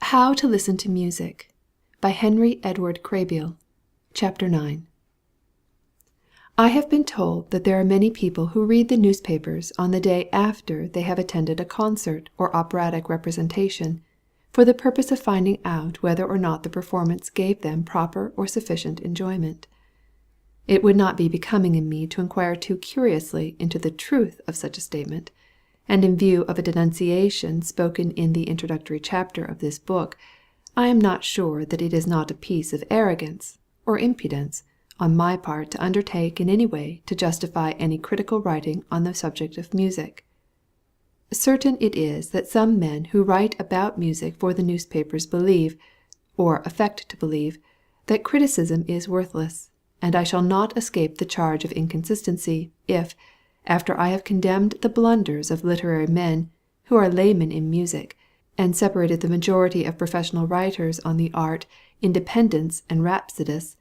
How to Listen to Music by Henry Edward Kraybiel. Chapter 9. I have been told that there are many people who read the newspapers on the day after they have attended a concert or operatic representation, for the purpose of finding out whether or not the performance gave them proper or sufficient enjoyment. It would not be becoming in me to inquire too curiously into the truth of such a statement, and in view of a denunciation spoken in the introductory chapter of this book, I am not sure that it is not a piece of arrogance or impudence on my part to undertake in any way to justify any critical writing on the subject of music. Certain it is that some men who write about music for the newspapers believe, or affect to believe, that criticism is worthless, and I shall not escape the charge of inconsistency if, after I have condemned the blunders of literary men who are laymen in music, and separated the majority of professional writers on the art, independents and rhapsodists,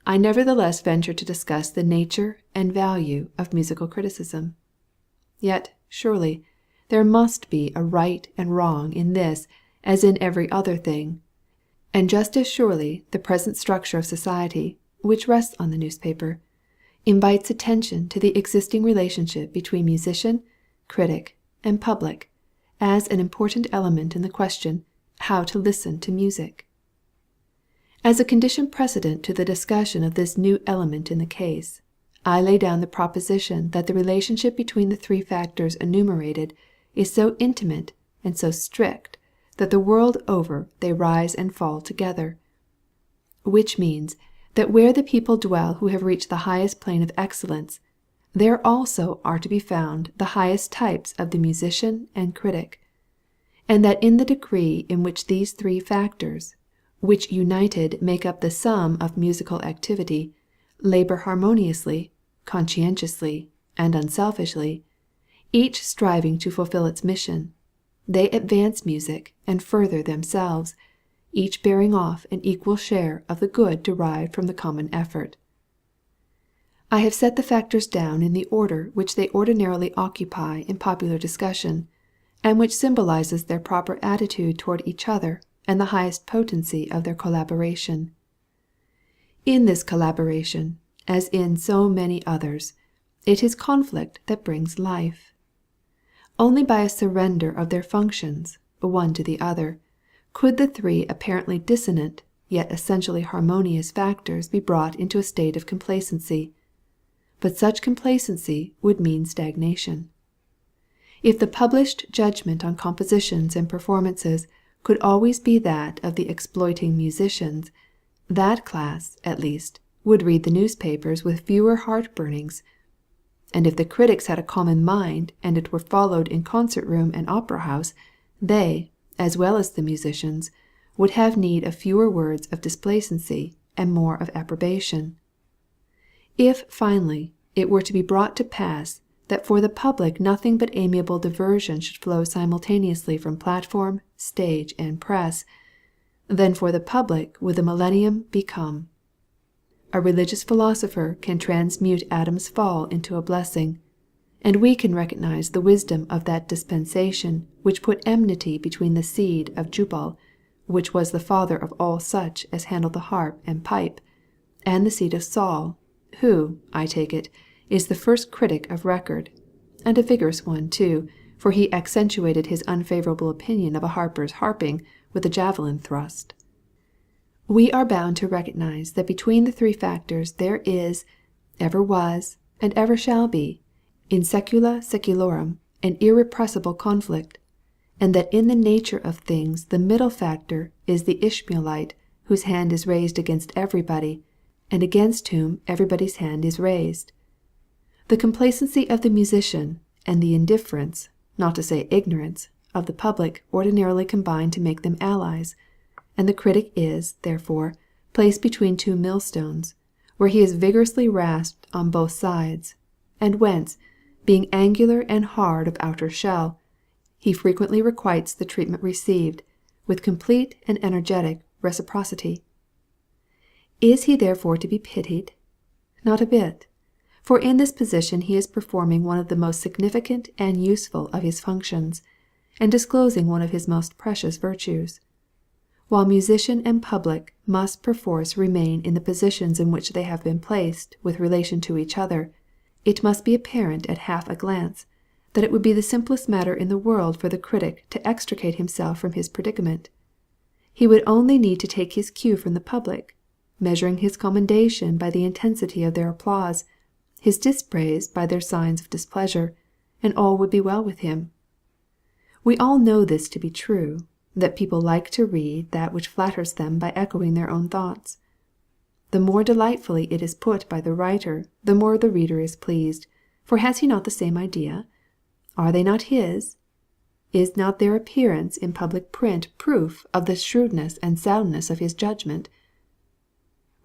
I nevertheless venture to discuss the nature and value of musical criticism. Yet, surely, there must be a right and wrong in this as in every other thing, and just as surely the present structure of society, which rests on the newspaper, invites attention to the existing relationship between musician, critic, and public, as an important element in the question how to listen to music. As a condition precedent to the discussion of this new element in the case, I lay down the proposition that the relationship between the three factors enumerated is so intimate and so strict that the world over they rise and fall together, which means that where the people dwell who have reached the highest plane of excellence, there also are to be found the highest types of the musician and critic, and that in the degree in which these three factors, which united make up the sum of musical activity, labor harmoniously, conscientiously, and unselfishly, each striving to fulfill its mission, they advance music and further themselves, each bearing off an equal share of the good derived from the common effort. I have set the factors down in the order which they ordinarily occupy in popular discussion, and which symbolizes their proper attitude toward each other and the highest potency of their collaboration. In this collaboration, as in so many others, it is conflict that brings life. Only by a surrender of their functions, one to the other, could the three apparently dissonant yet essentially harmonious factors be brought into a state of complacency. But such complacency would mean stagnation. If the published judgment on compositions and performances could always be that of the exploiting musicians, that class, at least, would read the newspapers with fewer heart-burnings. And if the critics had a common mind and it were followed in concert-room and opera-house, they, as well as the musicians, would have need of fewer words of displacency and more of approbation. If, finally, it were to be brought to pass that for the public nothing but amiable diversion should flow simultaneously from platform, stage, and press, then for the public would the millennium be come. A religious philosopher can transmute Adam's fall into a blessing, and we can recognize the wisdom of that dispensation which put enmity between the seed of Jubal, which was the father of all such as handle the harp and pipe, and the seed of Saul, who, I take it, is the first critic of record, and a vigorous one too, for he accentuated his unfavorable opinion of a harper's harping with a javelin thrust. We are bound to recognize that between the three factors there is, ever was, and ever shall be, in secula seculorum, an irrepressible conflict, and that in the nature of things the middle factor is the Ishmaelite whose hand is raised against everybody, and against whom everybody's hand is raised. The complacency of the musician and the indifference, not to say ignorance, of the public ordinarily combine to make them allies, and the critic is, therefore, placed between two millstones, where he is vigorously rasped on both sides, and whence, being angular and hard of outer shell, he frequently requites the treatment received with complete and energetic reciprocity. Is he therefore to be pitied? Not a bit, for in this position he is performing one of the most significant and useful of his functions, and disclosing one of his most precious virtues. while musician and public must perforce remain in the positions in which they have been placed with relation to each other, it must be apparent at half a glance that it would be the simplest matter in the world for the critic to extricate himself from his predicament. He would only need to take his cue from the public, measuring his commendation by the intensity of their applause, his dispraise by their signs of displeasure, and all would be well with him. We all know this to be true, that people like to read that which flatters them by echoing their own thoughts. The more delightfully it is put by the writer, the more the reader is pleased, for has he not the same idea? Are they not his? Is not their appearance in public print proof of the shrewdness and soundness of his judgment?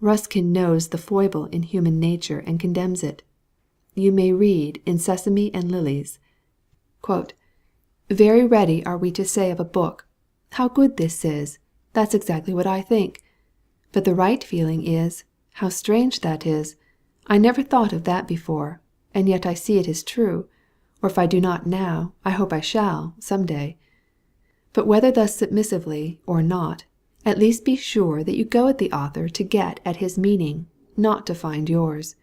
Ruskin knows the foible in human nature and condemns it. You may read in Sesame and Lilies, "Very ready are we to say of a book, 'How good this is!' That's exactly what I think. But the right feeling is, 'How strange that is! I never thought of that before, and yet I see it is true, or if I do not now, I hope I shall, some day.' But whether thus submissively or not, at least be sure that you go at the author to get at his meaning, not to find yours.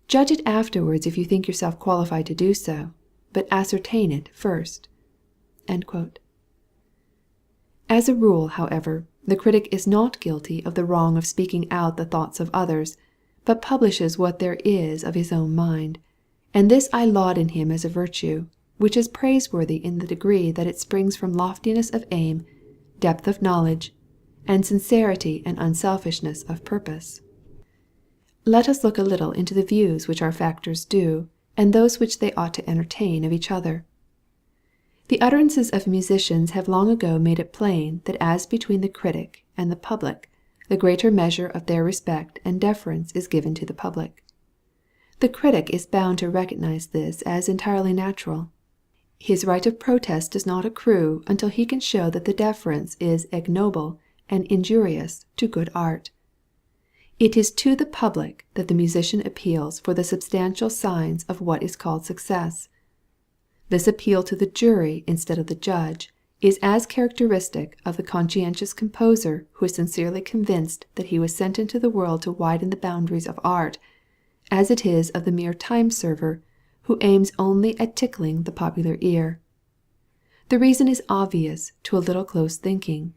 Judge it afterwards if you think yourself qualified to do so, but ascertain it first." As a rule, however, the critic is not guilty of the wrong of speaking out the thoughts of others, but publishes what there is of his own mind, and this I laud in him as a virtue, which is praiseworthy in the degree that it springs from loftiness of aim, depth of knowledge, and sincerity and unselfishness of purpose. Let us look a little into the views which our factors do, and those which they ought to entertain of each other. The utterances of musicians have long ago made it plain that as between the critic and the public, the greater measure of their respect and deference is given to the public. The critic is bound to recognize this as entirely natural. His right of protest does not accrue until he can show that the deference is ignoble and injurious to good art. It is to the public that the musician appeals for the substantial signs of what is called success. This appeal to the jury instead of the judge is as characteristic of the conscientious composer who is sincerely convinced that he was sent into the world to widen the boundaries of art, as it is of the mere time-server who aims only at tickling the popular ear. The reason is obvious to a little close thinking.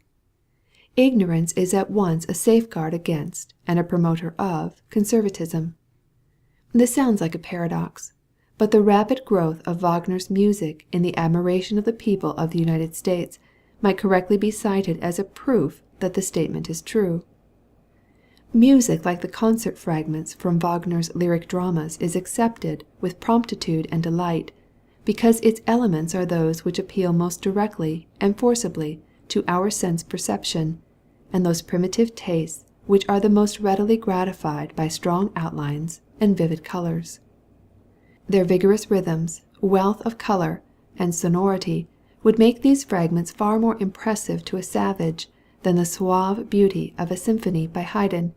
Ignorance is at once a safeguard against and a promoter of conservatism. This sounds like a paradox, but the rapid growth of Wagner's music in the admiration of the people of the United States might correctly be cited as a proof that the statement is true. Music like the concert fragments from Wagner's lyric dramas is accepted with promptitude and delight, because its elements are those which appeal most directly and forcibly to our sense perception, and those primitive tastes which are the most readily gratified by strong outlines and vivid colors. Their vigorous rhythms, wealth of color, and sonority would make these fragments far more impressive to a savage than the suave beauty of a symphony by Haydn.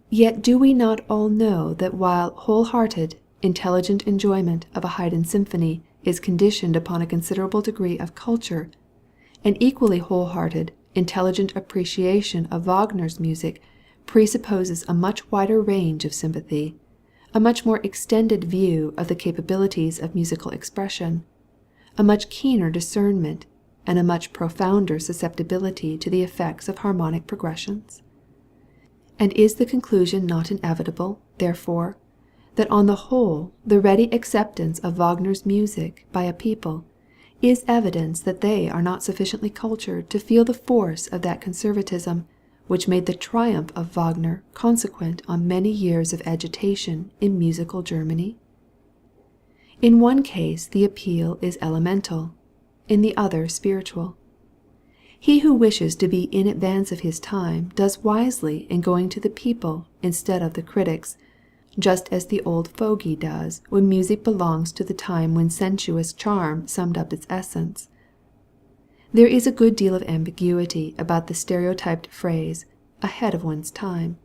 Yet do we not all know that while whole-hearted, intelligent enjoyment of a Haydn symphony is conditioned upon a considerable degree of culture, an equally whole-hearted, intelligent appreciation of Wagner's music presupposes a much wider range of sympathy, a much more extended view of the capabilities of musical expression, a much keener discernment, and a much profounder susceptibility to the effects of harmonic progressions? And is the conclusion not inevitable, therefore, that on the whole the ready acceptance of Wagner's music by a people is evidence that they are not sufficiently cultured to feel the force of that conservatism which made the triumph of Wagner consequent on many years of agitation in musical Germany? In one case the appeal is elemental, in the other spiritual. He who wishes to be in advance of his time does wisely in going to the people instead of the critics, just as the old fogey does when music belongs to the time when sensuous charm summed up its essence. There is a good deal of ambiguity about the stereotyped phrase, ahead of one's time.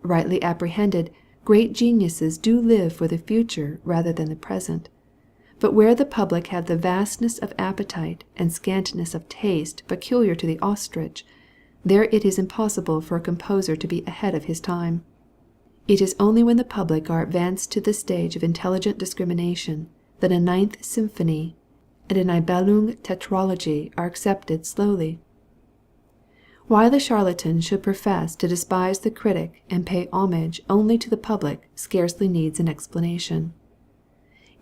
Rightly apprehended, great geniuses do live for the future rather than the present. But where the public have the vastness of appetite and scantness of taste peculiar to the ostrich, there it is impossible for a composer to be ahead of his time. It is only when the public are advanced to the stage of intelligent discrimination that a Ninth Symphony and an Nibelung tetralogy are accepted slowly. Why the charlatan should profess to despise the critic and pay homage only to the public scarcely needs an explanation.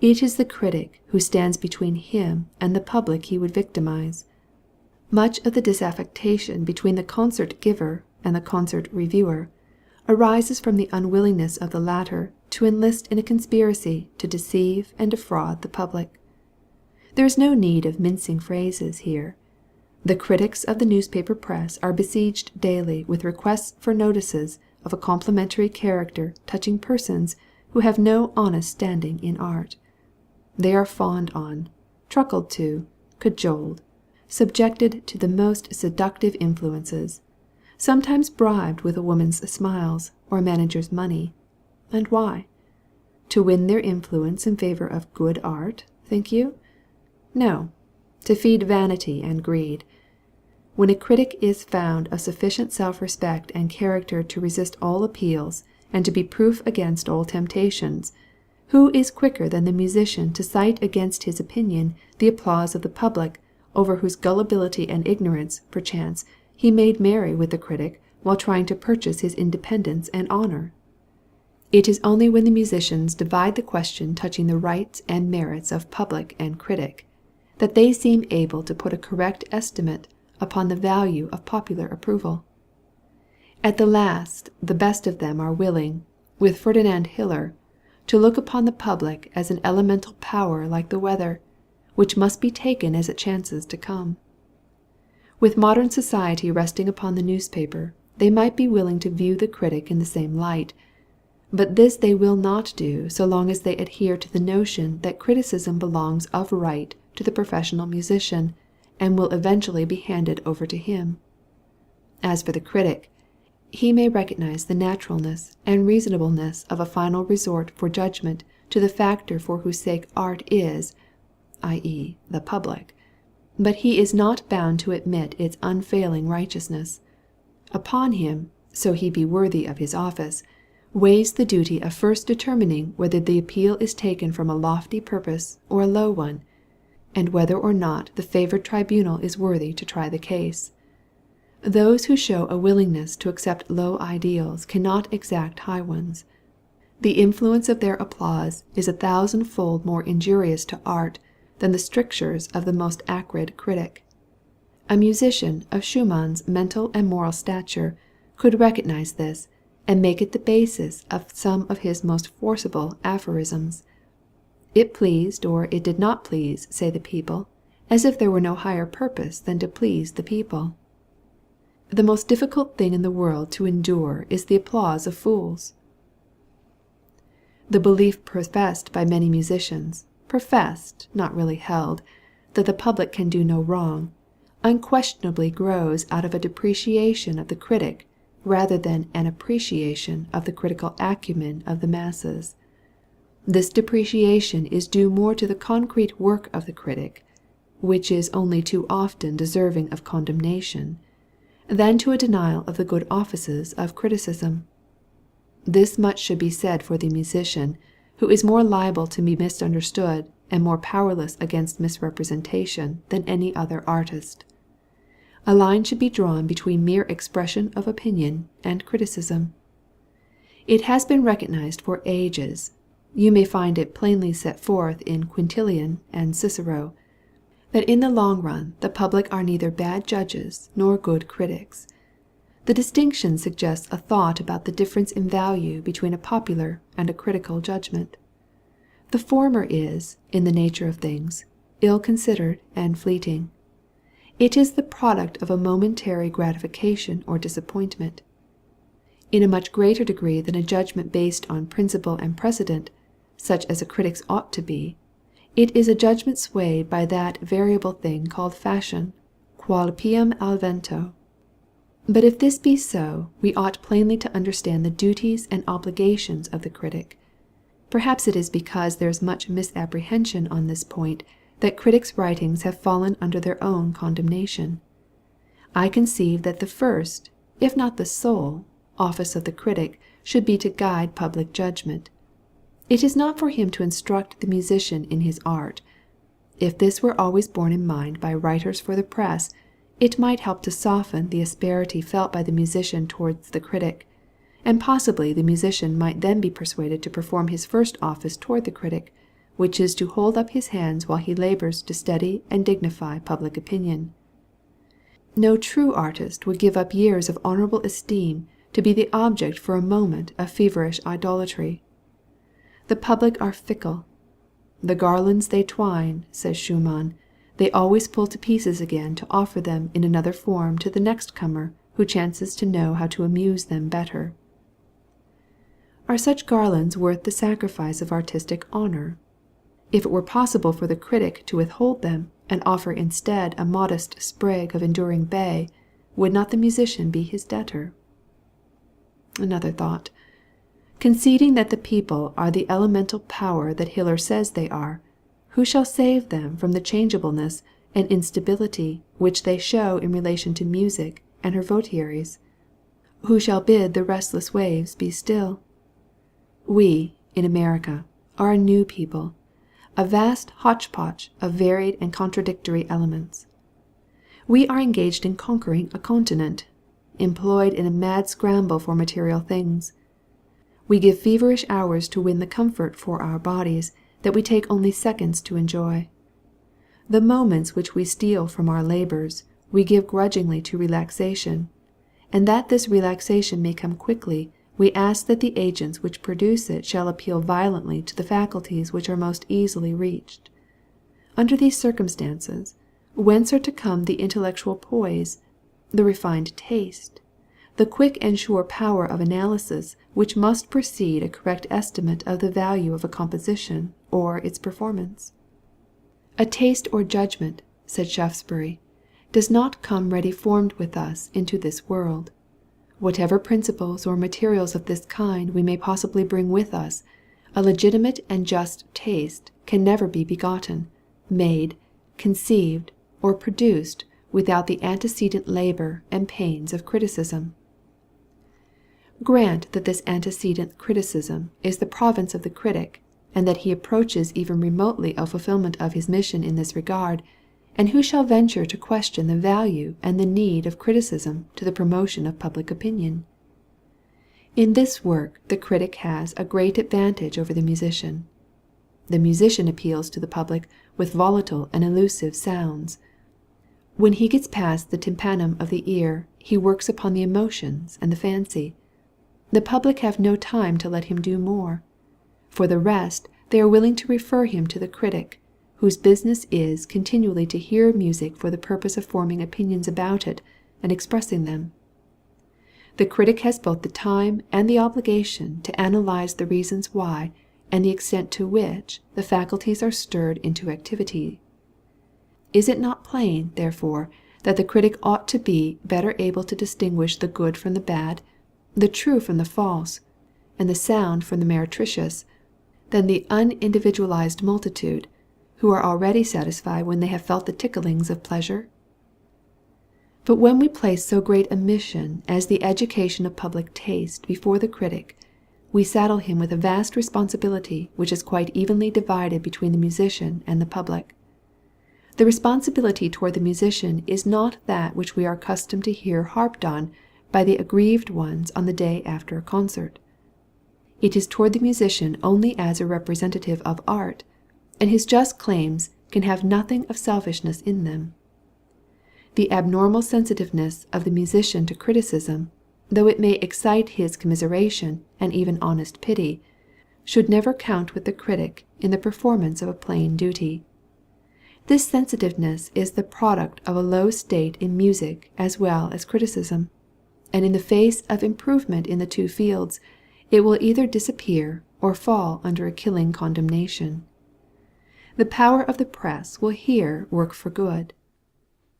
It is the critic who stands between him and the public he would victimize. Much of the disaffection between the concert giver and the concert reviewer arises from the unwillingness of the latter to enlist in a conspiracy to deceive and defraud the public. There is no need of mincing phrases here. The critics of the newspaper press are besieged daily with requests for notices of a complimentary character touching persons who have no honest standing in art. They are fawned on, truckled to, cajoled, subjected to the most seductive influences, sometimes bribed with a woman's smiles or a manager's money. And why? To win their influence in favor of good art, think you? No, to feed vanity and greed. When a critic is found of sufficient self-respect and character to resist all appeals and to be proof against all temptations, who is quicker than the musician to cite against his opinion the applause of the public, over whose gullibility and ignorance, perchance, he made merry with the critic while trying to purchase his independence and honor? It is only when the musicians divide the question touching the rights and merits of public and critic, that they seem able to put a correct estimate upon the value of popular approval. At the last the best of them are willing, with Ferdinand Hiller, to look upon the public as an elemental power like the weather, which must be taken as it chances to come. With modern society resting upon the newspaper, they might be willing to view the critic in the same light, but this they will not do so long as they adhere to the notion that criticism belongs of right to the professional musician, and will eventually be handed over to him. As for the critic, he may recognize the naturalness and reasonableness of a final resort for judgment to the factor for whose sake art is, i.e., the public, but he is not bound to admit its unfailing righteousness. Upon him, so he be worthy of his office, weighs the duty of first determining whether the appeal is taken from a lofty purpose or a low one, and whether or not the favored tribunal is worthy to try the case. Those who show a willingness to accept low ideals cannot exact high ones. The influence of their applause is 1,000-fold more injurious to art than the strictures of the most acrid critic. A musician of Schumann's mental and moral stature could recognize this, and make it the basis of some of his most forcible aphorisms. It pleased or it did not please, say the people, as if there were no higher purpose than to please the people. The most difficult thing in the world to endure is the applause of fools. The belief professed by many musicians, professed, not really held, that the public can do no wrong, unquestionably grows out of a depreciation of the critic rather than an appreciation of the critical acumen of the masses. This depreciation is due more to the concrete work of the critic, which is only too often deserving of condemnation, than to a denial of the good offices of criticism. This much should be said for the musician, who is more liable to be misunderstood and more powerless against misrepresentation than any other artist. A line should be drawn between mere expression of opinion and criticism. It has been recognized for ages, you may find it plainly set forth in Quintilian and Cicero, that in the long run the public are neither bad judges nor good critics. The distinction suggests a thought about the difference in value between a popular and a critical judgment. The former is, in the nature of things, ill-considered and fleeting. It is the product of a momentary gratification or disappointment. In a much greater degree than a judgment based on principle and precedent, such as a critic's ought to be, it is a judgment swayed by that variable thing called fashion, qual pium al vento. But if this be so, we ought plainly to understand the duties and obligations of the critic. Perhaps it is because there is much misapprehension on this point that critics' writings have fallen under their own condemnation. I conceive that the first, if not the sole, office of the critic should be to guide public judgment. It is not for him to instruct the musician in his art. If this were always borne in mind by writers for the press, it might help to soften the asperity felt by the musician towards the critic, and possibly the musician might then be persuaded to perform his first office toward the critic, which is to hold up his hands while he labors to steady and dignify public opinion. No true artist would give up years of honorable esteem to be the object for a moment of feverish idolatry. The public are fickle. The garlands they twine, says Schumann, they always pull to pieces again to offer them in another form to the next comer who chances to know how to amuse them better. Are such garlands worth the sacrifice of artistic honor? If it were possible for the critic to withhold them, and offer instead a modest sprig of enduring bay, would not the musician be his debtor? Another thought. Conceding that the people are the elemental power that Hiller says they are, who shall save them from the changeableness and instability which they show in relation to music and her votaries? Who shall bid the restless waves be still? We, in America, are a new people, a vast hodgepodge of varied and contradictory elements. We are engaged in conquering a continent, employed in a mad scramble for material things. We give feverish hours to win the comfort for our bodies that we take only seconds to enjoy. The moments which we steal from our labors we give grudgingly to relaxation, and that this relaxation may come quickly, we ask that the agents which produce it shall appeal violently to the faculties which are most easily reached. Under these circumstances, whence are to come the intellectual poise, the refined taste, the quick and sure power of analysis which must precede a correct estimate of the value of a composition or its performance? A taste or judgment, said Shaftesbury, does not come ready formed with us into this world. Whatever principles or materials of this kind we may possibly bring with us, a legitimate and just taste can never be begotten, made, conceived, or produced without the antecedent labor and pains of criticism. Grant that this antecedent criticism is the province of the critic, and that he approaches even remotely a fulfillment of his mission in this regard, and who shall venture to question the value and the need of criticism to the promotion of public opinion? In this work the critic has a great advantage over the musician. The musician appeals to the public with volatile and elusive sounds. When he gets past the tympanum of the ear, he works upon the emotions and the fancy. The public have no time to let him do more. For the rest, they are willing to refer him to the critic, whose business is continually to hear music for the purpose of forming opinions about it and expressing them. The critic has both the time and the obligation to analyze the reasons why and the extent to which the faculties are stirred into activity. Is it not plain, therefore, that the critic ought to be better able to distinguish the good from the bad, the true from the false, and the sound from the meretricious, than the unindividualized multitude, who are already satisfied when they have felt the ticklings of pleasure? But when we place so great a mission as the education of public taste before the critic, we saddle him with a vast responsibility which is quite evenly divided between the musician and the public. The responsibility toward the musician is not that which we are accustomed to hear harped on by the aggrieved ones on the day after a concert. It is toward the musician only as a representative of art, and his just claims can have nothing of selfishness in them. The abnormal sensitiveness of the musician to criticism, though it may excite his commiseration and even honest pity, should never count with the critic in the performance of a plain duty. This sensitiveness is the product of a low state in music as well as criticism, and in the face of improvement in the two fields, it will either disappear or fall under a killing condemnation. The power of the press will here work for good.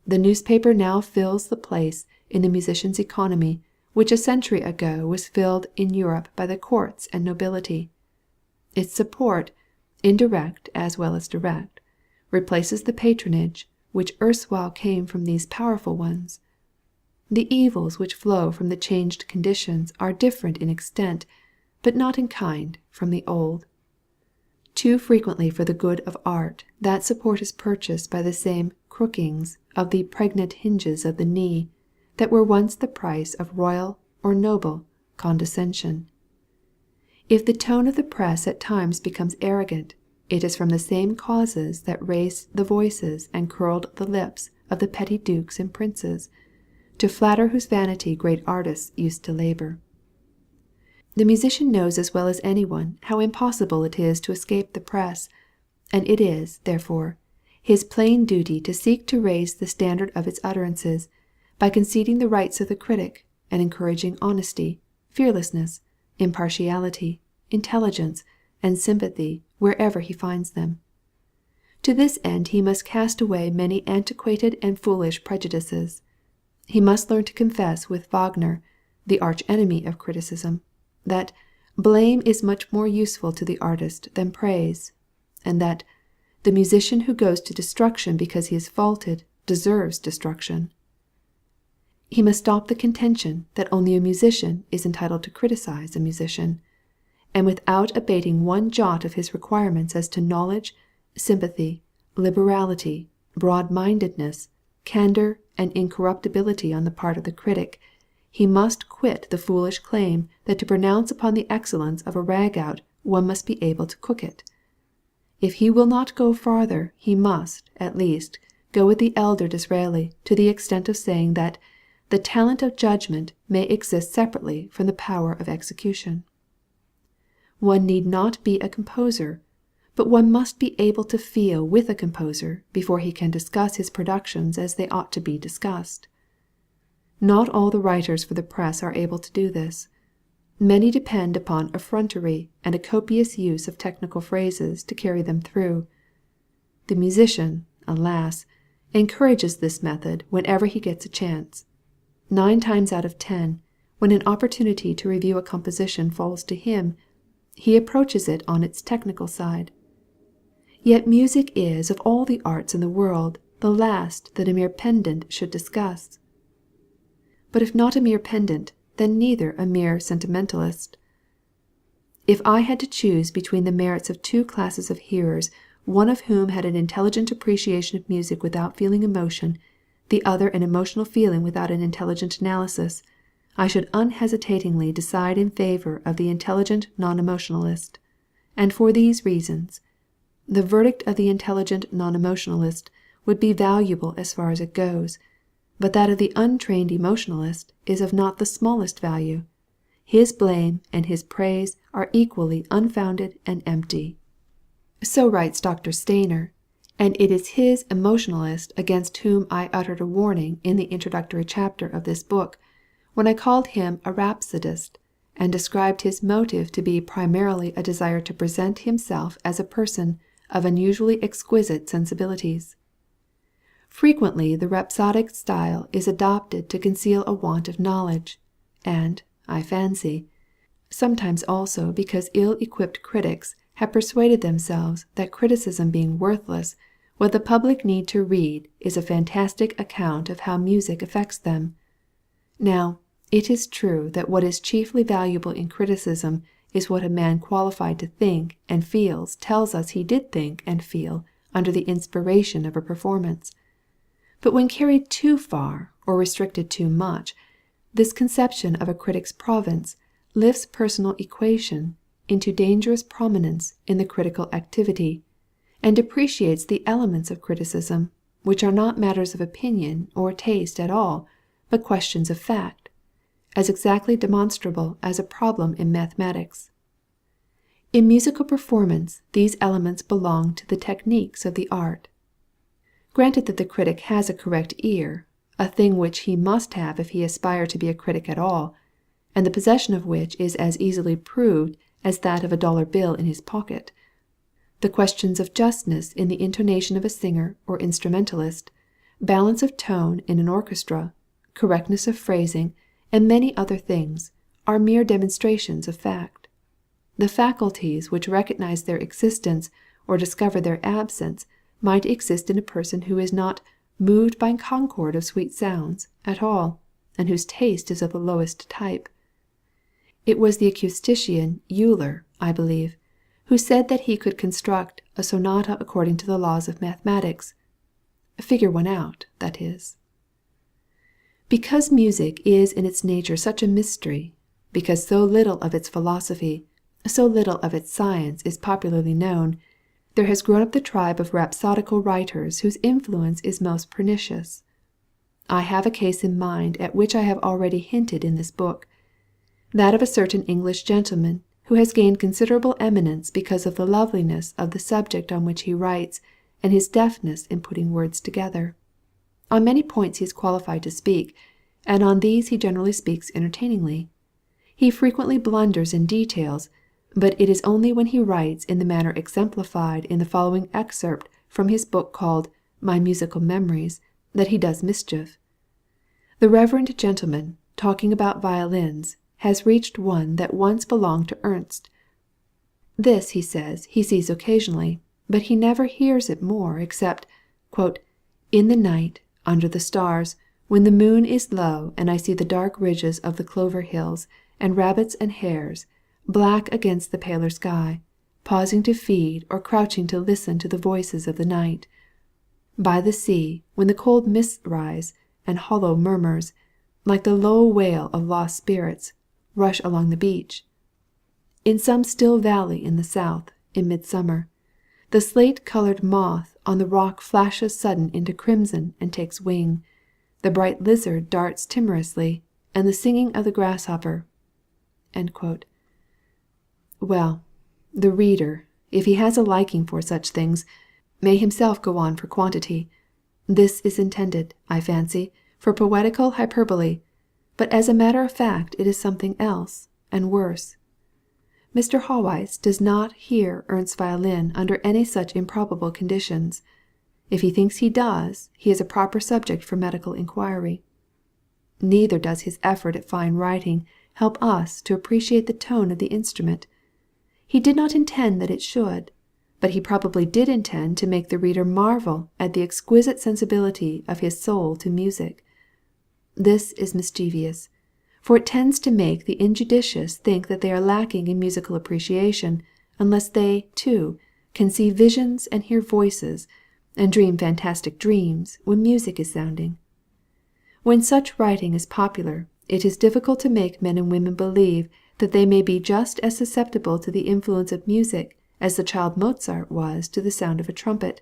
The newspaper now fills the place in the musician's economy which a century ago was filled in Europe by the courts and nobility. Its support, indirect as well as direct, replaces the patronage which erstwhile came from these powerful ones. The evils which flow from the changed conditions are different in extent, but not in kind, from the old. Too frequently for the good of art that support is purchased by the same crookings of the pregnant hinges of the knee that were once the price of royal or noble condescension. If the tone of the press at times becomes arrogant, it is from the same causes that raised the voices and curled the lips of the petty dukes and princes, to flatter whose vanity great artists used to labor. The musician knows as well as any one how impossible it is to escape the press, and it is, therefore, his plain duty to seek to raise the standard of its utterances, by conceding the rights of the critic, and encouraging honesty, fearlessness, impartiality, intelligence, and sympathy wherever he finds them. To this end he must cast away many antiquated and foolish prejudices. He must learn to confess with Wagner, the arch enemy of criticism, that blame is much more useful to the artist than praise, and that the musician who goes to destruction because he is faulted deserves destruction. He must stop the contention that only a musician is entitled to criticize a musician, and without abating one jot of his requirements as to knowledge, sympathy, liberality, broad-mindedness, candor, and incorruptibility on the part of the critic, he must quit the foolish claim that to pronounce upon the excellence of a rag-out one must be able to cook it. If he will not go farther, he must, at least, go with the elder Disraeli to the extent of saying that the talent of judgment may exist separately from the power of execution. One need not be a composer, but one must be able to feel with a composer before he can discuss his productions as they ought to be discussed. Not all the writers for the press are able to do this. Many depend upon effrontery and a copious use of technical phrases to carry them through. The musician, alas, encourages this method whenever he gets a chance. 9 times out of 10, when an opportunity to review a composition falls to him, he approaches it on its technical side. Yet music is of all the arts in the world the last that a mere pedant should discuss. But if not a mere pedant, then neither a mere sentimentalist. If I had to choose between the merits of 2 classes of hearers, one of whom had an intelligent appreciation of music without feeling emotion, the other an emotional feeling without an intelligent analysis, I should unhesitatingly decide in favor of the intelligent non-emotionalist, and for these reasons. The verdict of the intelligent non-emotionalist would be valuable as far as it goes, but that of the untrained emotionalist is of not the smallest value. His blame and his praise are equally unfounded and empty. So writes Dr. Stainer, and it is his emotionalist against whom I uttered a warning in the introductory chapter of this book, when I called him a rhapsodist, and described his motive to be primarily a desire to present himself as a person of unusually exquisite sensibilities. Frequently the rhapsodic style is adopted to conceal a want of knowledge, and, I fancy, sometimes also because ill-equipped critics have persuaded themselves that criticism being worthless, what the public need to read is a fantastic account of how music affects them. Now, it is true that what is chiefly valuable in criticism is what a man qualified to think and feels tells us he did think and feel under the inspiration of a performance. But when carried too far or restricted too much, this conception of a critic's province lifts personal equation into dangerous prominence in the critical activity, and depreciates the elements of criticism, which are not matters of opinion or taste at all, but questions of fact, as exactly demonstrable as a problem in mathematics. In musical performance these elements belong to the techniques of the art. Granted that the critic has a correct ear, a thing which he must have if he aspire to be a critic at all, and the possession of which is as easily proved as that of a dollar bill in his pocket, the questions of justness in the intonation of a singer or instrumentalist, balance of tone in an orchestra, correctness of phrasing, and many other things, are mere demonstrations of fact. The faculties which recognize their existence or discover their absence might exist in a person who is not moved by concord of sweet sounds at all, and whose taste is of the lowest type. It was the acoustician Euler, I believe, who said that he could construct a sonata according to the laws of mathematics. Figure one out, that is. Because music is in its nature such a mystery, because so little of its philosophy, so little of its science is popularly known, there has grown up the tribe of rhapsodical writers whose influence is most pernicious. I have a case in mind at which I have already hinted in this book, that of a certain English gentleman who has gained considerable eminence because of the loveliness of the subject on which he writes and his deftness in putting words together. On many points he is qualified to speak, and on these he generally speaks entertainingly. He frequently blunders in details, but it is only when he writes in the manner exemplified in the following excerpt from his book called My Musical Memories that he does mischief. The reverend gentleman, talking about violins, has reached one that once belonged to Ernst. This, he says, he sees occasionally, but he never hears it more except "in the night, under the stars, when the moon is low and I see the dark ridges of the clover hills, and rabbits and hares, black against the paler sky, pausing to feed or crouching to listen to the voices of the night. By the sea, when the cold mists rise, and hollow murmurs, like the low wail of lost spirits, rush along the beach. In some still valley in the south, in midsummer, the slate-coloured moth on the rock flashes sudden into crimson and takes wing, the bright lizard darts timorously, and the singing of the grasshopper." Well, the reader, if he has a liking for such things, may himself go on for quantity. This is intended, I fancy, for poetical hyperbole, but as a matter of fact it is something else, and worse. Mr. Haweis does not hear Ernst's violin under any such improbable conditions. If he thinks he does, he is a proper subject for medical inquiry. Neither does his effort at fine writing help us to appreciate the tone of the instrument. He did not intend that it should, but he probably did intend to make the reader marvel at the exquisite sensibility of his soul to music. This is mischievous, for it tends to make the injudicious think that they are lacking in musical appreciation unless they, too, can see visions and hear voices, and dream fantastic dreams when music is sounding. When such writing is popular, it is difficult to make men and women believe that they may be just as susceptible to the influence of music as the child Mozart was to the sound of a trumpet,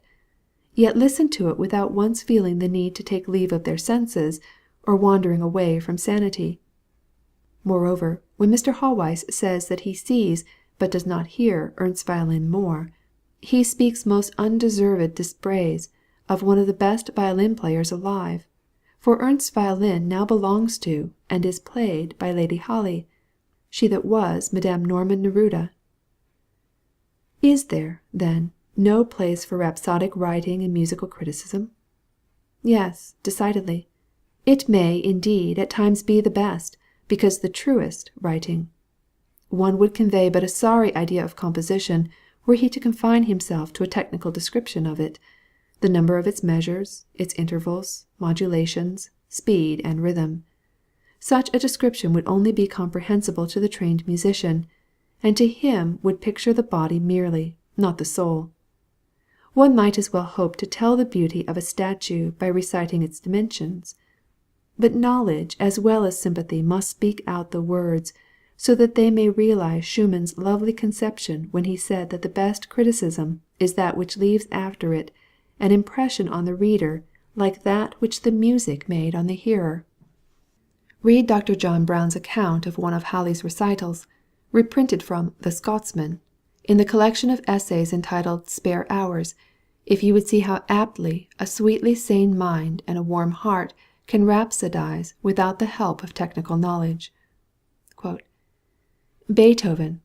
yet listen to it without once feeling the need to take leave of their senses, or wandering away from sanity. Moreover, when Mr. Haweis says that he sees but does not hear Ernst's violin more, he speaks most undeserved dispraise of one of the best violin players alive, for Ernst's violin now belongs to and is played by Lady Holly, she that was Madame Norman Neruda. Is there, then, no place for rhapsodic writing and musical criticism? Yes, decidedly. It may, indeed, at times be the best, because the truest, writing. One would convey but a sorry idea of composition were he to confine himself to a technical description of it, the number of its measures, its intervals, modulations, speed, and rhythm. Such a description would only be comprehensible to the trained musician, and to him would picture the body merely, not the soul. One might as well hope to tell the beauty of a statue by reciting its dimensions. But knowledge as well as sympathy must speak out the words, so that they may realize Schumann's lovely conception when he said that the best criticism is that which leaves after it an impression on the reader like that which the music made on the hearer. Read Dr. John Brown's account of one of Halley's recitals, reprinted from The Scotsman, in the collection of essays entitled Spare Hours, if you would see how aptly a sweetly sane mind and a warm heart can rhapsodize without the help of technical knowledge. Beethoven,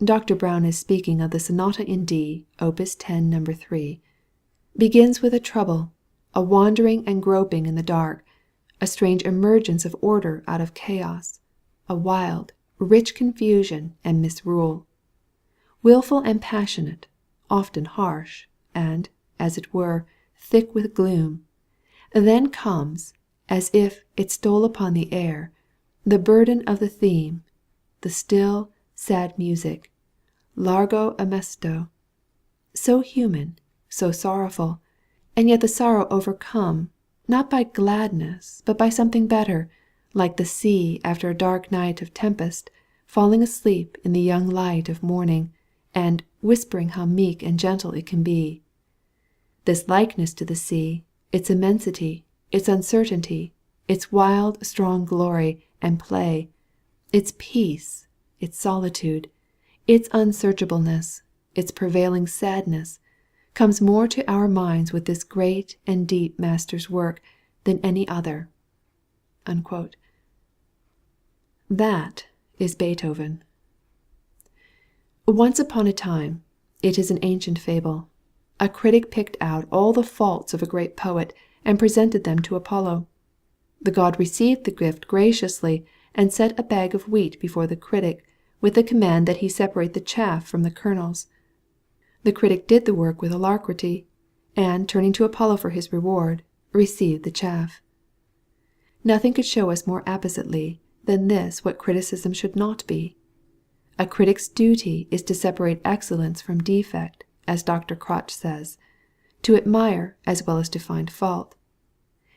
Dr. Brown is speaking of the Sonata in D, Opus 10, No. 3, begins with a trouble, a wandering and groping in the dark, a strange emergence of order out of chaos, a wild, rich confusion and misrule. Wilful and passionate, often harsh, and, as it were, thick with gloom. Then comes, as if it stole upon the air, the burden of the theme, the still, sad music, largo amesto, so human, so sorrowful, and yet the sorrow overcome, not by gladness, but by something better, like the sea after a dark night of tempest, falling asleep in the young light of morning, and whispering how meek and gentle it can be. This likeness to the sea, its immensity, its uncertainty, its wild, strong glory and play, its peace, its solitude, its unsearchableness, its prevailing sadness, comes more to our minds with this great and deep Master's work than any other." Unquote. That is Beethoven. Once upon a time, it is an ancient fable, a critic picked out all the faults of a great poet and presented them to Apollo. The god received the gift graciously and set a bag of wheat before the critic, with the command that he separate the chaff from the kernels. The critic did the work with alacrity, and turning to Apollo for his reward, received the chaff. Nothing could show us more appositely than this what criticism should not be. A critic's duty is to separate excellence from defect, as Dr. Crotch says, to admire as well as to find fault.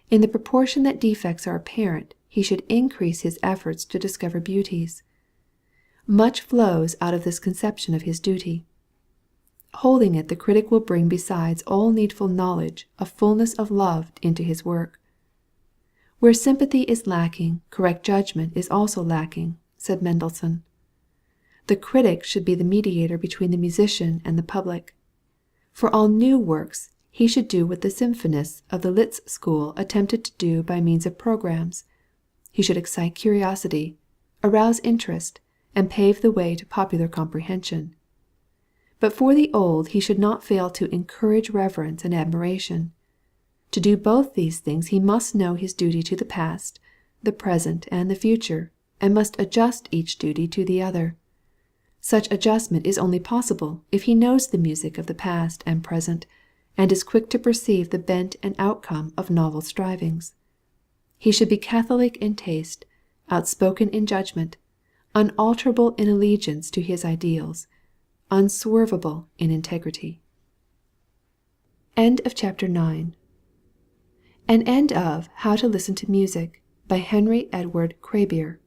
In the proportion that defects are apparent, he should increase his efforts to discover beauties. Much flows out of this conception of his duty. Holding it, the critic will bring besides all needful knowledge a fullness of love into his work. "Where sympathy is lacking, correct judgment is also lacking," said Mendelssohn. The critic should be the mediator between the musician and the public. For all new works he should do what the symphonists of the Liszt school attempted to do by means of programs. He should excite curiosity, arouse interest, and pave the way to popular comprehension. But for the old he should not fail to encourage reverence and admiration. To do both these things he must know his duty to the past, the present, and the future, and must adjust each duty to the other. Such adjustment is only possible if he knows the music of the past and present, and is quick to perceive the bent and outcome of novel strivings. He should be catholic in taste, outspoken in judgment, unalterable in allegiance to his ideals, unswervable in integrity. End of chapter 9. An end of How to Listen to Music by Henry Edward Krabier.